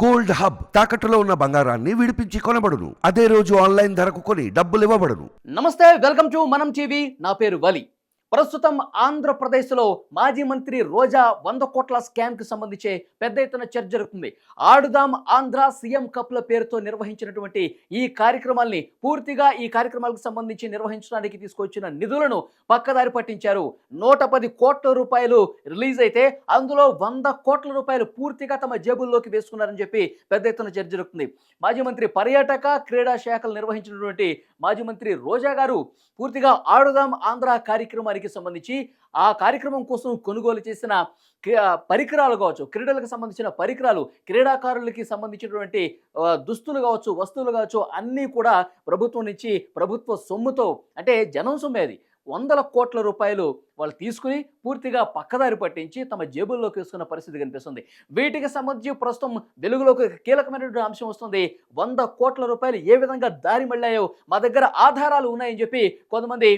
Gold hub తాకట్టులో ఉన్న బంగారాన్ని విడిపించి కొనబడును. అదే రోజు ఆన్లైన్ ధరకు కొని డబ్బులు ఇవ్వబడును. నమస్తే, వెల్కమ్ టు మనం టీవీ. నా పేరు వలి. ప్రస్తుతం ఆంధ్రప్రదేశ్లో మాజీ మంత్రి రోజా 100 కోట్ల స్కామ్కి సంబంధించి పెద్ద ఎత్తున చర్చ జరుగుతుంది. ఆడుదాం ఆంధ్ర సీఎం కప్ల పేరుతో నిర్వహించినటువంటి ఈ కార్యక్రమాల్ని పూర్తిగా ఈ కార్యక్రమాలకు సంబంధించి నిర్వహించడానికి తీసుకొచ్చిన నిధులను పక్కదారి పట్టించారు. 110 కోట్ల రూపాయలు రిలీజ్ అయితే అందులో 100 కోట్ల రూపాయలు పూర్తిగా తమ జేబుల్లోకి వేసుకున్నారని చెప్పి పెద్ద ఎత్తున చర్చ జరుగుతుంది. మాజీ మంత్రి పర్యాటక క్రీడా శాఖలు నిర్వహించినటువంటి మాజీ మంత్రి రోజా గారు పూర్తిగా ఆడుదాం ఆంధ్ర కార్యక్రమానికి సంబంధించి ఆ కార్యక్రమం కోసం కొనుగోలు చేసిన పరికరాలు కావచ్చు, క్రీడలకు సంబంధించిన పరికరాలు, క్రీడాకారులకి సంబంధించినటువంటి దుస్తులు కావచ్చు, వస్తువులు కావచ్చు, అన్నీ కూడా ప్రభుత్వం నుంచి ప్రభుత్వ సొమ్ముతో, అంటే జనం సొమ్మేది 100 కోట్ల రూపాయలు వాళ్ళు తీసుకుని పూర్తిగా పక్కదారి పట్టించి తమ జేబుల్లోకి వేసుకున్న పరిస్థితి కనిపిస్తుంది. వీటికి సంబంధించి ప్రస్తుతం వెలుగులోకి కీలకమైనటువంటి అంశం వస్తుంది. 100 కోట్ల రూపాయలు ఏ విధంగా దారి మళ్ళాయో మా దగ్గర ఆధారాలు ఉన్నాయని చెప్పి కొంతమంది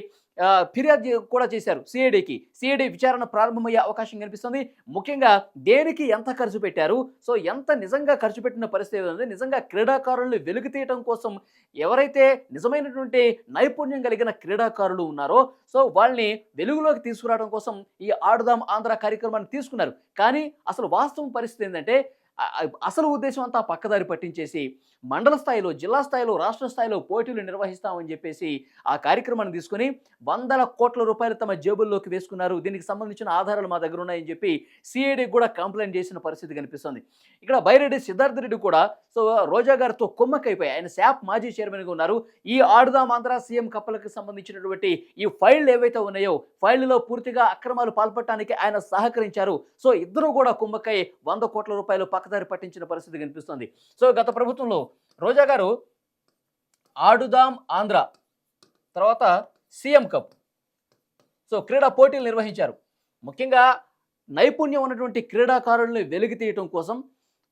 ఫిర్యాదు కూడా చేశారు సిఐడికి. సిఐడి విచారణ ప్రారంభమయ్యే అవకాశం కనిపిస్తుంది. ముఖ్యంగా దేనికి ఎంత ఖర్చు పెట్టారు, సో ఎంత నిజంగా ఖర్చు పెట్టిన పరిస్థితి ఉంది, నిజంగా క్రీడాకారులను వెలుగు తీయటం కోసం ఎవరైతే నిజమైనటువంటి నైపుణ్యం కలిగిన క్రీడాకారులు ఉన్నారో సో వాళ్ళని వెలుగులోకి తీసుకురావడం కోసం ఈ ఆడుదాం ఆంధ్ర కార్యక్రమాన్ని తీసుకున్నారు. కానీ అసలు వాస్తవం పరిస్థితి ఏంటంటే అసలు ఉద్దేశం అంతా పక్కదారి పట్టించేసి మండల స్థాయిలో, జిల్లా స్థాయిలో, రాష్ట్ర స్థాయిలో పోటీలు నిర్వహిస్తామని చెప్పేసి ఆ కార్యక్రమాన్ని తీసుకుని 100 కోట్ల రూపాయలు తమ జేబుల్లోకి వేసుకున్నారు. దీనికి సంబంధించిన ఆధారాలు మా దగ్గర ఉన్నాయని చెప్పి సిఐడికి కూడా కంప్లైంట్ చేసిన పరిస్థితి కనిపిస్తుంది. ఇక్కడ బైరెడ్డి సిద్ధార్థ రెడ్డి కూడా సో రోజా గారితో కుమ్మక్కైపోయి ఆయన శాప్ మాజీ చైర్మన్గా ఉన్నారు. ఈ ఆడుదాం ఆంధ్ర సీఎం కప్పలకు సంబంధించినటువంటి ఈ ఫైళ్లు ఏవైతే ఉన్నాయో ఫైళ్లలో పూర్తిగా అక్రమాలు పాల్పడటానికి ఆయన సహకరించారు. సో ఇద్దరు కూడా కుమ్మక్కై 100 కోట్ల రూపాయలు పక్కదారి పట్టించిన పరిస్థితి కనిపిస్తుంది. సో గత ప్రభుత్వంలో రోజా గారు ఆడుదాం ఆంధ్ర తర్వాత సీఎం కప్ సో క్రీడా పోటీలు నిర్వహించారు. ముఖ్యంగా నైపుణ్యం ఉన్నటువంటి క్రీడాకారుల్ని వెలికి తీయటం కోసం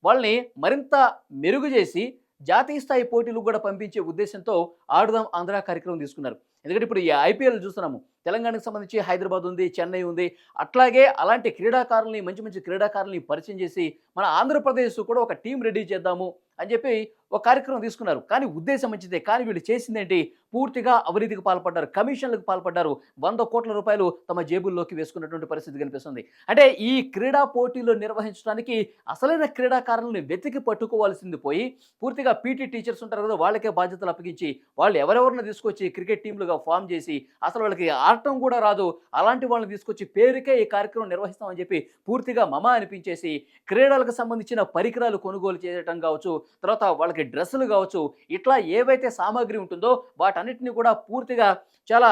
వాళ్ళని మరింత మెరుగు చేసి జాతీయ స్థాయి పోటీలు కూడా పంపించే ఉద్దేశంతో ఆడుదాం ఆంధ్ర కార్యక్రమం తీసుకున్నారు. ఎందుకంటే ఇప్పుడు ఈ ఐపీఎల్ చూస్తున్నాము, తెలంగాణకు సంబంధించి హైదరాబాద్ ఉంది, చెన్నై ఉంది. అట్లాగే అలాంటి క్రీడాకారుల్ని, మంచి మంచి క్రీడాకారుల్ని పరిచయం చేసి మన ఆంధ్రప్రదేశ్ కూడా ఒక టీం రెడీ చేద్దాము అని చెప్పి ఒక కార్యక్రమం తీసుకున్నారు. కానీ ఉద్దేశం మంచిదే, కానీ వీళ్ళు చేసిందేంటి, పూర్తిగా అవినీతికి పాల్పడ్డారు, కమిషన్లకు పాల్పడ్డారు, 100 కోట్ల రూపాయలు తమ జేబుల్లోకి వేసుకున్నటువంటి పరిస్థితి కనిపిస్తుంది. అంటే ఈ క్రీడా పోటీలు నిర్వహించడానికి అసలైన క్రీడాకారులను వెతికి పట్టుకోవాల్సింది పోయి పూర్తిగా పీటీ టీచర్స్ ఉంటారు కదా, వాళ్ళకే బాధ్యతలు అప్పగించి వాళ్ళు ఎవరెవరిని తీసుకొచ్చి క్రికెట్ టీంలుగా ఫామ్ చేసి అసలు వాళ్ళకి ఆడటం కూడా రాదు అలాంటి వాళ్ళని తీసుకొచ్చి పేరుకే ఈ కార్యక్రమం నిర్వహిస్తామని చెప్పి పూర్తిగా మమ అనిపించేసి క్రీడలకు సంబంధించిన పరికరాలు కొనుగోలు చేయటం కావచ్చు, తర్వాత వాళ్ళకి డ్రెస్సులు కావచ్చు, ఇట్లా ఏవైతే సామాగ్రి ఉంటుందో వాటన్నిటిని కూడా పూర్తిగా చాలా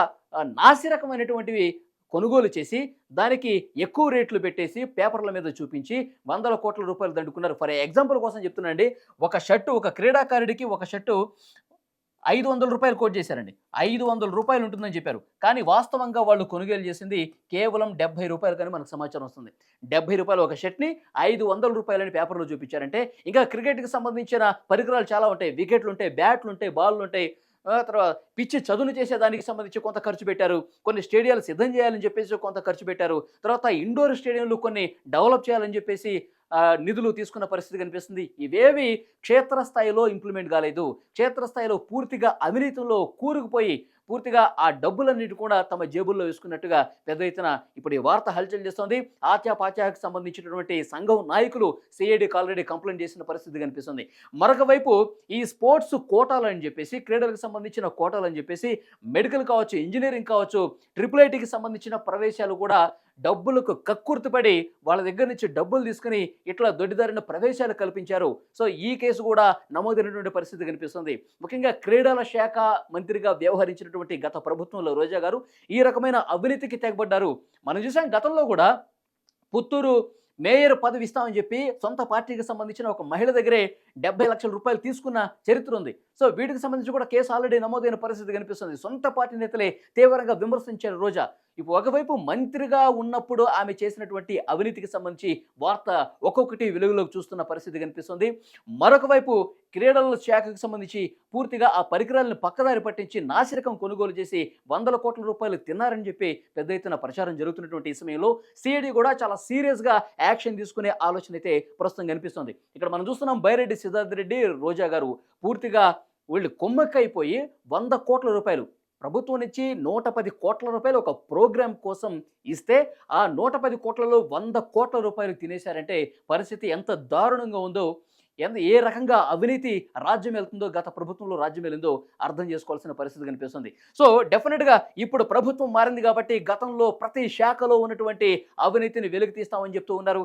నాసిరకమైనటువంటివి కొనుగోలు చేసి దానికి ఎక్కువ రేట్లు పెట్టేసి పేపర్ల మీద చూపించి 100 కోట్ల రూపాయలు దండుకున్నారు. ఫర్ ఎగ్జాంపుల్ కోసం చెప్తున్నాండి, ఒక షర్టు, ఒక క్రీడాకారుడికి ఒక షర్టు 500 రూపాయలు కోట్ చేశారండి. 500 రూపాయలు ఉంటుందని చెప్పారు. కానీ వాస్తవంగా వాళ్ళు కొనుగోలు చేసింది కేవలం 70 రూపాయలు కానీ మనకు సమాచారం వస్తుంది. 70 రూపాయలు ఒక షర్ట్ని 500 రూపాయలని పేపర్లో చూపించారంటే ఇంకా క్రికెట్కి సంబంధించిన పరికరాలు చాలా ఉంటాయి. వికెట్లు ఉంటాయి, బ్యాట్లు ఉంటాయి, బాల్లు ఉంటాయి, తర్వాత పిచ్చి చదును చేసేదానికి సంబంధించి కొంత ఖర్చు పెట్టారు, కొన్ని స్టేడియాలు సిద్ధం చేయాలని చెప్పేసి కొంత ఖర్చు పెట్టారు, తర్వాత ఇండోర్ స్టేడియంలు కొన్ని డెవలప్ చేయాలని చెప్పేసి నిధులు తీసుకున్న పరిస్థితి కనిపిస్తుంది. ఇవేవి క్షేత్రస్థాయిలో ఇంప్లిమెంట్ కాలేదు. క్షేత్రస్థాయిలో పూర్తిగా అవినీతిలో కూరుకుపోయి పూర్తిగా ఆ డబ్బులన్నిటి కూడా తమ జేబుల్లో వేసుకున్నట్టుగా పెద్ద ఎత్తున ఇప్పుడు ఈ వార్త హల్చల్ చేస్తోంది. ఆత్యాపాత్యాకు సంబంధించినటువంటి సంఘం నాయకులు సిఐడికి ఆల్రెడీ కంప్లైంట్ చేసిన పరిస్థితి కనిపిస్తుంది. మరొక వైపు ఈ స్పోర్ట్స్ కోటాలని చెప్పేసి, క్రీడలకు సంబంధించిన కోటాలని చెప్పేసి మెడికల్ కావచ్చు, ఇంజనీరింగ్ కావచ్చు, IIITకి సంబంధించిన ప్రవేశాలు కూడా డబ్బులకు కక్కుర్తిపడి వాళ్ళ దగ్గర నుంచి డబ్బులు తీసుకుని ఇట్లా దొడ్డిదారిన ప్రవేశాలు కల్పించారు. సో ఈ కేసు కూడా నమోదైనటువంటి పరిస్థితి కనిపిస్తుంది. ముఖ్యంగా క్రీడల శాఖ మంత్రిగా వ్యవహరించినటువంటి గత ప్రభుత్వంలో రోజా గారు ఈ రకమైన అవినీతికి తెగబడ్డారు. మనం చూసాం గతంలో కూడా పుత్తూరు మేయర్ పదవి ఇస్తామని చెప్పి సొంత పార్టీకి సంబంధించిన ఒక మహిళ దగ్గరే 70 లక్షల రూపాయలు తీసుకున్న చరిత్ర ఉంది. సో వీటికి సంబంధించి కూడా కేసు ఆల్రెడీ నమోదైన పరిస్థితి కనిపిస్తుంది. సొంత పార్టీ నేతలే తీవ్రంగా విమర్శించారు రోజా. ఇప్పుడు ఒకవైపు మంత్రిగా ఉన్నప్పుడు ఆమె చేసినటువంటి అవినీతికి సంబంధించి వార్త ఒక్కొక్కటి వెలుగులోకి చూస్తున్న పరిస్థితి కనిపిస్తుంది. మరొక వైపు క్రీడల శాఖకు సంబంధించి పూర్తిగా ఆ పరికరాలను పక్కదారి పట్టించి నాసిరకం కొనుగోలు చేసి వందల కోట్ల రూపాయలు తిన్నారని చెప్పి పెద్ద ఎత్తున ప్రచారం జరుగుతున్నటువంటి ఈ సమయంలో సిఐడి కూడా చాలా సీరియస్గా యాక్షన్ తీసుకునే ఆలోచన అయితే ప్రస్తుతం కనిపిస్తుంది. ఇక్కడ మనం చూస్తున్నాం బైరెడ్డి సిద్ధార్థ రెడ్డి, రోజా గారు పూర్తిగా వీళ్ళు కొమ్మక్కైపోయి 100 కోట్ల రూపాయలు ప్రభుత్వం నుంచి 110 కోట్ల రూపాయలు ఒక ప్రోగ్రాం కోసం ఇస్తే ఆ 110 కోట్లలో 100 కోట్ల రూపాయలు తినేశారంటే పరిస్థితి ఎంత దారుణంగా ఉందో, ఏ రకంగా అవినీతి రాజ్యం వెళ్తుందో, గత ప్రభుత్వంలో రాజ్యం వెళ్ళిందో అర్థం చేసుకోవాల్సిన పరిస్థితి కనిపిస్తుంది. సో డెఫినెట్గా ఇప్పుడు ప్రభుత్వం మారింది కాబట్టి గతంలో ప్రతి శాఖలో ఉన్నటువంటి అవినీతిని వెలికి తీస్తామని చెప్తూ ఉన్నారు.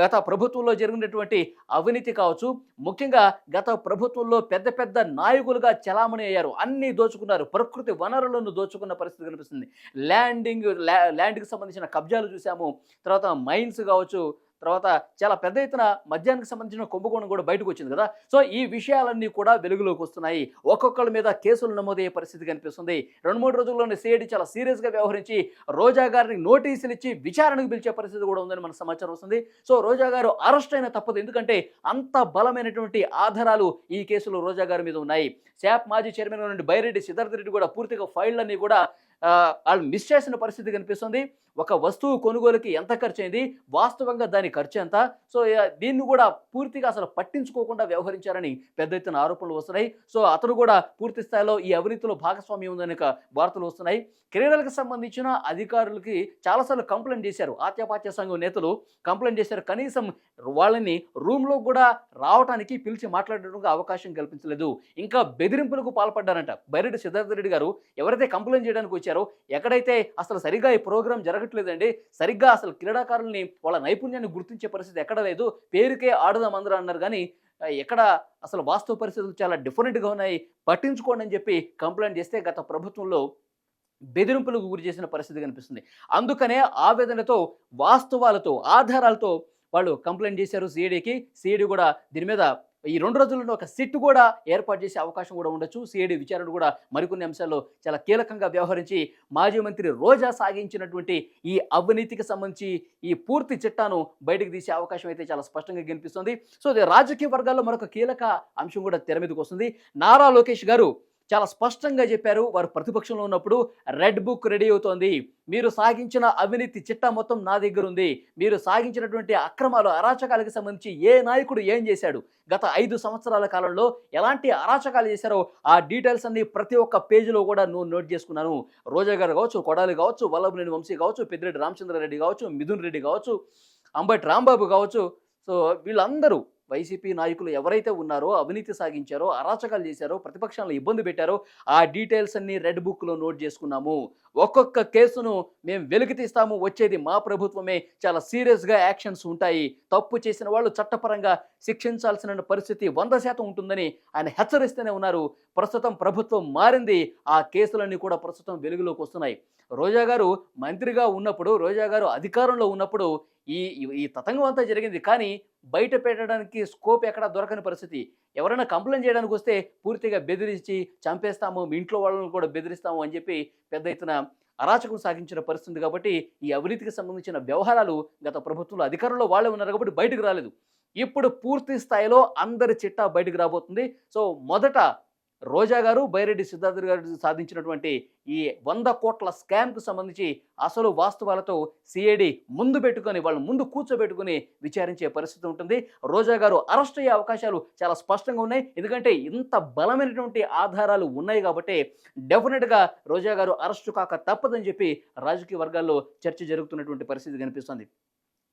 గత ప్రభుత్వంలో జరిగినటువంటి అవినీతి కావచ్చు, ముఖ్యంగా గత ప్రభుత్వంలో పెద్ద పెద్ద నాయకులుగా చలామణి అయ్యారు, అన్నీ దోచుకున్నారు, ప్రకృతి వనరులను దోచుకున్న పరిస్థితి కనిపిస్తుంది. ల్యాండ్కి సంబంధించిన కబ్జాలు చూసాము, తర్వాత మైన్స్ కావచ్చు, తర్వాత చాలా పెద్ద ఎత్తున మద్యానికి సంబంధించిన కుంభకోణం కూడా బయటకు వచ్చింది కదా. సో ఈ విషయాలన్నీ కూడా వెలుగులోకి వస్తున్నాయి. ఒక్కొక్కరి మీద కేసులు నమోదయ్యే పరిస్థితి కనిపిస్తుంది. 2-3 రోజుల్లోనే సిఐడి చాలా సీరియస్గా వ్యవహరించి రోజా గారిని నోటీసులు ఇచ్చి విచారణకు పిలిచే పరిస్థితి కూడా ఉందని మనకు సమాచారం వస్తుంది. సో రోజా గారు అరెస్ట్ అయిన తప్పదు, ఎందుకంటే అంత బలమైనటువంటి ఆధారాలు ఈ కేసులో రోజా గారి మీద ఉన్నాయి. శాప్ మాజీ చైర్మన్ నుండి బైరెడ్డి సిద్ధార్థ రెడ్డి కూడా పూర్తిగా ఫైళ్ళన్నీ కూడా వాళ్ళు మిస్ చేసిన పరిస్థితి కనిపిస్తుంది. ఒక వస్తువు కొనుగోలుకి ఎంత ఖర్చు అయింది, వాస్తవంగా దాని ఖర్చు ఎంత, సో దీన్ని కూడా పూర్తిగా అసలు పట్టించుకోకుండా వ్యవహరించారని పెద్ద ఎత్తున ఆరోపణలు వస్తున్నాయి. సో అతను కూడా పూర్తి స్థాయిలో ఈ అవినీతిలో భాగస్వామ్యం ఉందని వార్తలు వస్తున్నాయి. క్రీడలకు సంబంధించిన అధికారులకి చాలాసార్లు కంప్లైంట్ చేశారు, ఆత్యపాత్య సంఘం నేతలు కంప్లైంట్ చేశారు, కనీసం వాళ్ళని రూమ్లో కూడా రావడానికి పిలిచి మాట్లాడడానికి అవకాశం కల్పించలేదు, ఇంకా బెదిరింపులకు పాల్పడ్డారంట. బైరెడ్డి సిద్ధార్థ రెడ్డి గారు ఎవరైతే కంప్లైంట్ చేయడానికి వచ్చారో, ఎక్కడైతే అసలు సరిగ్గా ఈ ప్రోగ్రాం జరగట్లేదండి, సరిగ్గా అసలు క్రీడాకారుల్ని వాళ్ళ నైపుణ్యాన్ని గుర్తించే పరిస్థితి ఎక్కడ లేదు, పేరుకే ఆడుదాం అందరూ అన్నారు కానీ ఎక్కడ అసలు వాస్తవ పరిస్థితులు చాలా డిఫరెంట్గా ఉన్నాయి, పట్టించుకోండి అని చెప్పి కంప్లైంట్ చేస్తే గత ప్రభుత్వంలో బెదిరింపులకు గురి చేసిన పరిస్థితి కనిపిస్తుంది. అందుకనే ఆవేదనతో, వాస్తవాలతో, ఆధారాలతో వాళ్ళు కంప్లైంట్ చేశారు సిఐడికి. సిఐడి కూడా దీని మీద ఈ 2 రోజుల్లో ఒక సిట్ కూడా ఏర్పాటు చేసే అవకాశం కూడా ఉండొచ్చు. సిఐడి విచారణ కూడా మరికొన్ని అంశాల్లో చాలా కీలకంగా వ్యవహరించి మాజీ మంత్రి రోజా సాగించినటువంటి ఈ అవినీతికి సంబంధించి ఈ పూర్తి చిట్టాను బయటకు తీసే అవకాశం అయితే చాలా స్పష్టంగా కనిపిస్తుంది. సో రాజకీయ వర్గాల్లో మరొక కీలక అంశం కూడా తెర మీదకి వస్తుంది. నారా లోకేష్ గారు చాలా స్పష్టంగా చెప్పారు, వారు ప్రతిపక్షంలో ఉన్నప్పుడు రెడ్ బుక్ రెడీ అవుతోంది, మీరు సాగించిన అవినీతి చిట్టా మొత్తం నా దగ్గర ఉంది, మీరు సాగించినటువంటి అక్రమాలు, అరాచకాలకు సంబంధించి ఏ నాయకుడు ఏం చేశాడు, గత 5 సంవత్సరాల కాలంలో ఎలాంటి అరాచకాలు చేశారో ఆ డీటెయిల్స్ అన్ని ప్రతి ఒక్క పేజీలో కూడా నోట్ చేసుకున్నాను. రోజా గారు కావచ్చు, కొడాలి కావచ్చు, వల్లభనేని వంశీ కావచ్చు, పెద్దిరెడ్డి రామచంద్రారెడ్డి కావచ్చు, మిథున్ రెడ్డి కావచ్చు, అంబటి రాంబాబు కావచ్చు, సో వీళ్ళందరూ వైసీపీ నాయకులు ఎవరైతే ఉన్నారో, అవినీతి సాగించారో, అరాచకాలు చేశారో, ప్రతిపక్షాలను ఇబ్బంది పెట్టారో ఆ డీటెయిల్స్ అన్ని రెడ్ బుక్లో నోట్ చేసుకున్నాము. ఒక్కొక్క కేసును మేము వెలికి తీస్తాము, వచ్చేది మా ప్రభుత్వమే, చాలా సీరియస్గా యాక్షన్స్ ఉంటాయి, తప్పు చేసిన వాళ్ళు చట్టపరంగా శిక్షించాల్సిన పరిస్థితి 100% ఉంటుందని ఆయన హెచ్చరిస్తూనే ఉన్నారు. ప్రస్తుతం ప్రభుత్వం మారింది, ఆ కేసులన్నీ కూడా ప్రస్తుతం వెలుగులోకి వస్తున్నాయి. రోజా గారు మంత్రిగా ఉన్నప్పుడు, రోజా గారు అధికారంలో ఉన్నప్పుడు ఈ ఈ తతంగం అంతా జరిగింది, కానీ బయట పెట్టడానికి స్కోప్ ఎక్కడ దొరకని పరిస్థితి. ఎవరైనా కంప్లైంట్ చేయడానికి వస్తే పూర్తిగా బెదిరించి చంపేస్తాము, మీ ఇంట్లో వాళ్ళని కూడా బెదిరిస్తాము అని చెప్పి పెద్ద ఎత్తున అరాచకం సాగించిన పరిస్థితి. కాబట్టి ఈ అవినీతికి సంబంధించిన వ్యవహారాలు గత ప్రభుత్వంలో అధికారంలో వాళ్ళే ఉన్నారు కాబట్టి బయటకు రాలేదు. ఇప్పుడు పూర్తి స్థాయిలో అందరి చిట్టా బయటకు రాబోతుంది. సో మొదట రోజా గారు, బైరెడ్డి సిద్ధార్థ గారు సాధించినటువంటి ఈ 100 కోట్ల స్కామ్కు సంబంధించి అసలు వాస్తవాలతో సిఐడి ముందు పెట్టుకొని, వాళ్ళ ముందు కూర్చోబెట్టుకుని విచారించే పరిస్థితి ఉంటుంది. రోజా గారు అరెస్ట్ అయ్యే అవకాశాలు చాలా స్పష్టంగా ఉన్నాయి, ఎందుకంటే ఇంత బలమైనటువంటి ఆధారాలు ఉన్నాయి కాబట్టి డెఫినెట్గా రోజా గారు అరెస్టు కాక తప్పదని చెప్పి రాజకీయ వర్గాల్లో చర్చ జరుగుతున్నటువంటి పరిస్థితి కనిపిస్తుంది.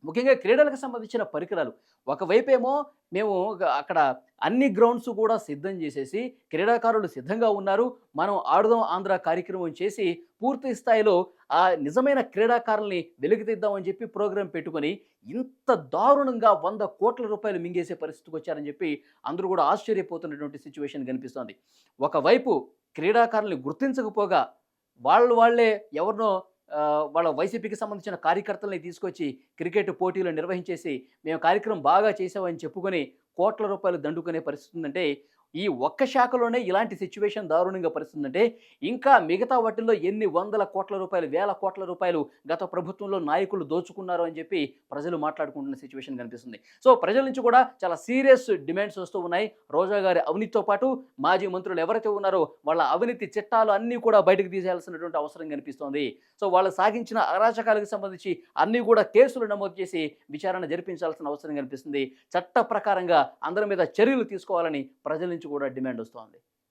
ముఖ్యంగా క్రీడలకు సంబంధించిన పరికరాలు, ఒకవైపేమో మేము అక్కడ అన్ని గ్రౌండ్స్ కూడా సిద్ధం చేసేసి క్రీడాకారులు సిద్ధంగా ఉన్నారు, మనం ఆడుదాం ఆంధ్ర కార్యక్రమం చేసి పూర్తి స్థాయిలో ఆ నిజమైన క్రీడాకారుల్ని వెలికితీద్దామని చెప్పి ప్రోగ్రాం పెట్టుకొని ఇంత దారుణంగా 100 కోట్ల రూపాయలు మింగేసే పరిస్థితికి వచ్చారని చెప్పి అందరూ కూడా ఆశ్చర్యపోతున్నటువంటి సిచ్యువేషన్ కనిపిస్తోంది. ఒకవైపు క్రీడాకారుల్ని గుర్తించకపోగా వాళ్ళే ఎవరినో వాళ్ళ వైసీపీకి సంబంధించిన కార్యకర్తల్ని తీసుకొచ్చి క్రికెట్ పోటీలు నిర్వహించేసి మేము కార్యక్రమం బాగా చేసామని చెప్పుకొని కోట్ల రూపాయలు దండుకునే పరిస్థితి ఉందంటే ఈ ఒక్క శాఖలోనే ఇలాంటి సిచ్యువేషన్ దారుణంగా పరిస్థితుందంటే ఇంకా మిగతా వాటిల్లో ఎన్ని వందల కోట్ల రూపాయలు, వేల కోట్ల రూపాయలు గత ప్రభుత్వంలో నాయకులు దోచుకున్నారు అని చెప్పి ప్రజలు మాట్లాడుకుంటున్న సిచ్యువేషన్ కనిపిస్తుంది. సో ప్రజల నుంచి కూడా చాలా సీరియస్ డిమాండ్స్ వస్తూ ఉన్నాయి. రోజా గారి అవినీతితో పాటు మాజీ మంత్రులు ఎవరైతే ఉన్నారో వాళ్ళ అవినీతి చట్టాలు అన్నీ కూడా బయటకు తీసేయాల్సినటువంటి అవసరం కనిపిస్తోంది. సో వాళ్ళు సాగించిన అరాచకాలకు సంబంధించి అన్నీ కూడా కేసులు నమోదు చేసి విచారణ జరిపించాల్సిన అవసరం కనిపిస్తుంది. చట్ట ప్రకారంగా అందరి మీద చర్యలు తీసుకోవాలని ప్రజల నుంచి కూడా డిమాండ్ వస్తోంది.